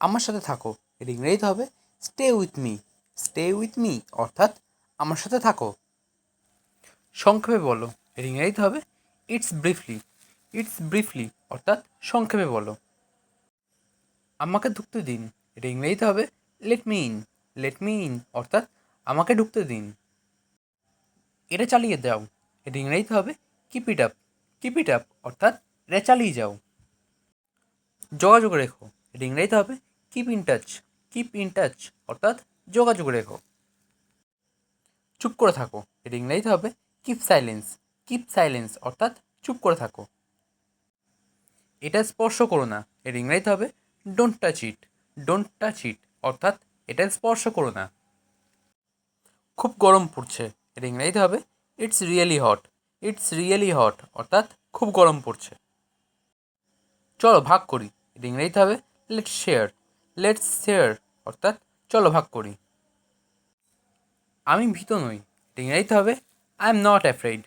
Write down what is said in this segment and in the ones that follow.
আমার সাথে থাকো, এটা ইংরেজিতে হবে stay with me. Stay with me অর্থাৎ আমার সাথে থাকো। সংক্ষেপে বলো, এর ইংরেজিতে হবে ইটস ব্রিফলি। ইটস ব্রিফলি অর্থাৎ সংক্ষেপে বলো। আমাকে ঢুকতে দিন, এটা ইংরেজিতে হবে let me in. Let me in অর্থাৎ আমাকে ঢুকতে দিন। এটা চালিয়ে দাও, এটা ইংরেজিতে হবে keep it up. Keep it up অর্থাৎ এটা চালিয়ে যাও। যোগাযোগ রেখো, এটা ইংরেজিতে হবে keep in touch. Keep in touch অর্থাৎ যোগাযোগ রেখো। চুপ করে থাকো, এটা ইংরেজিতে হবে কিপ সাইলেন্স। কিপ সাইলেন্স অর্থাৎ চুপ করে থাকো। এটা স্পর্শ করো না, এর ইংরেজিতে হবে don't touch it. Don't touch it অর্থাৎ এটা স্পর্শ করো না। খুব গরম পড়ছে, এর ইংরেজিতে হবে it's really hot. It's really hot অর্থাৎ খুব গরম পড়ছে। চলো ভাগ করি, এর ইংরেজিতে হবে লেটস শেয়ার। লেটস শেয়ার অর্থাৎ চলো ভাগ করি। আমি ভীত নই, এটা ইংরেজিতে হবে I am not afraid.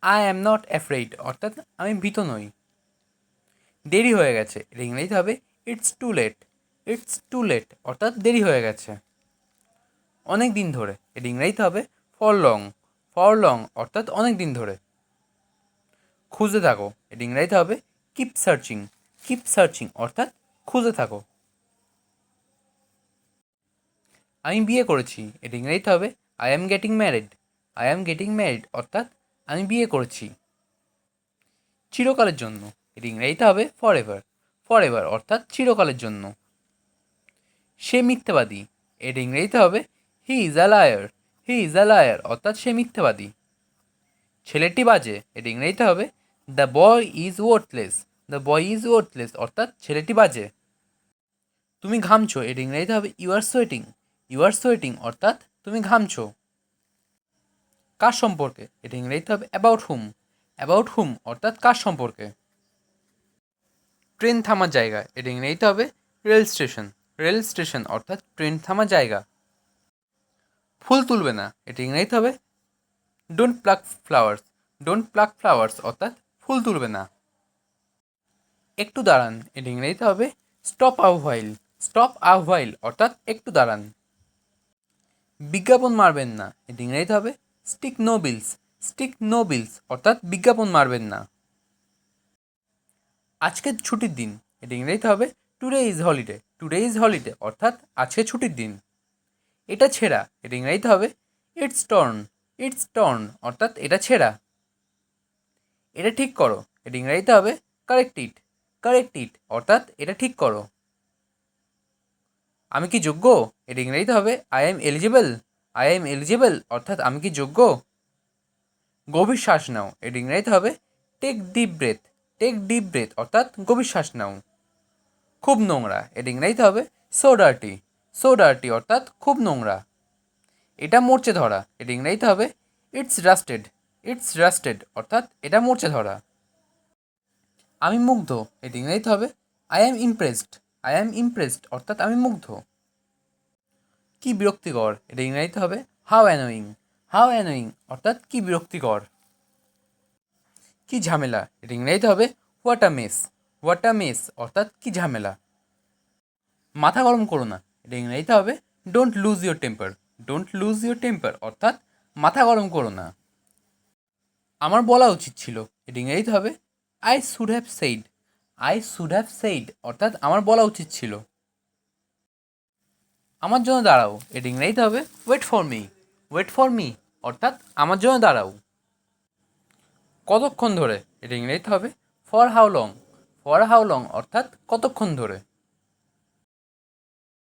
I am not afraid অর্থাৎ আমি ভীত নই। দেরি হয়ে গেছে, এটা ইংরেজিতে হবে it's too late. It's too late অর্থাৎ দেরি হয়ে গেছে। অনেক দিন ধরে, এটা ইংরেজিতে হবে ফর লং। ফর লং অর্থাৎ অনেক দিন ধরে। খুঁজে থাকো, এটা ইংরেজিতে হবে কিপ সার্চিং। কিপ সার্চিং অর্থাৎ খুঁজে থাকো। আমি বিয়ে করেছি, এটা ইংরেজিতে হবে I am getting married. I am getting married অর্থাৎ আমি বিয়ে করেছি। চিরকালের জন্য, এটা ইংরেজিতে হবে ফর এভার। ফর এভার অর্থাৎ চিরকালের জন্য। সে মিথ্যাবাদী, এটা ইংরেজিতে হবে he is a liar. He is a liar অর্থাৎ সে মিথ্যাবাদী। ছেলেটি বাজে, এটা ইংরেজিতে হবে the boy is worthless. The boy is worthless অর্থাৎ ছেলেটি বাজে। তুমি ঘামছো, এটা ইংরেজিতে হবে you are sweating. You are sweating অর্থাৎ তুমি ঘামছো। কার সম্পর্কে, এটা ইংরেজিতে হবে অ্যাবাউট হুম। অ্যাবাউট হুম অর্থাৎ কার সম্পর্কে। ট্রেন থামার জায়গা, এটা ইংরেজিতে হবে রেল স্টেশন। রেল স্টেশন অর্থাৎ ট্রেন থামার জায়গা। ফুল তুলবে না, এটা ইংরেজিতে হবে don't pluck flowers. Don't pluck flowers অর্থাৎ ফুল তুলবে না। একটু দাঁড়ান, এটা ইংরেজিতে হবে stop a while. Stop a while অর্থাৎ একটু দাঁড়ান। বিজ্ঞাপন মারবেন না, এটা ইংরেজিতে হবে stick no bills. Stick no bills অর্থাৎ বিজ্ঞাপন মারবেন না। আজকের ছুটির দিন, এটা ইংরেজিতে হবে today is holiday. Today is holiday অর্থাৎ আজকে ছুটির দিন। এটা ছেঁড়া, এটা ইংরেজিতে হবে ইটস টর্ন। ইটস টর্ন অর্থাৎ এটা ছেঁড়া। এটা ঠিক করো, এটা ইংরেজিতে হবে কারেক্ট ইট। কারেক্ট ইট অর্থাৎ এটা ঠিক করো। আমি কি যোগ্য, এটা ইংরেজিতে হবে I am eligible. I am eligible অর্থাৎ আমি কি যোগ্য। গভীর শ্বাস নাও, এটা ইংরেজিতে হবে take deep breath. Take deep breath অর্থাৎ গভীর শ্বাস নাও। খুব নোংরা, এটা ইংরেজিতে হবে সো ডার্টি। সো ডার্টি অর্থাৎ খুব নোংরা। এটা মরচে ধরা, এটা ইংরেজিতে হবে ইটস রাস্টেড। ইটস রাস্টেড অর্থাৎ এটা মরচে ধরা। আমি মুগ্ধ, এটা ইংরেজিতে হবে I am impressed. I am impressed অর্থাৎ আমি মুগ্ধ। কি বিরক্তিকর, এটা ইংরেজিতে হবে হাউ অ্যানোয়িং। হাউ অ্যানোয়িং অর্থাৎ কি বিরক্তিকর। কি ঝামেলা, এটা ইংরেজিতে হবে what a mace. What a mace অর্থাৎ কি ঝামেলা। মাথা গরম করো না, এটা ইংরেজিতে হবে don't lose your temper. Don't lose your temper অর্থাৎ মাথা গরম করো না। আমার বলা উচিত ছিল, এটা ইংরেজিতে হবে I should have said. I should have said অর্থাৎ আমার বলা উচিত ছিল। আমার জন্য দাঁড়াও, এটা ইংরেজিতে হবে wait for me. Wait for me অর্থাৎ আমার জন্য দাঁড়াও। কতক্ষণ ধরে, এটা ইংরেজিতে হবে for how long. For how long অর্থাৎ কতক্ষণ ধরে।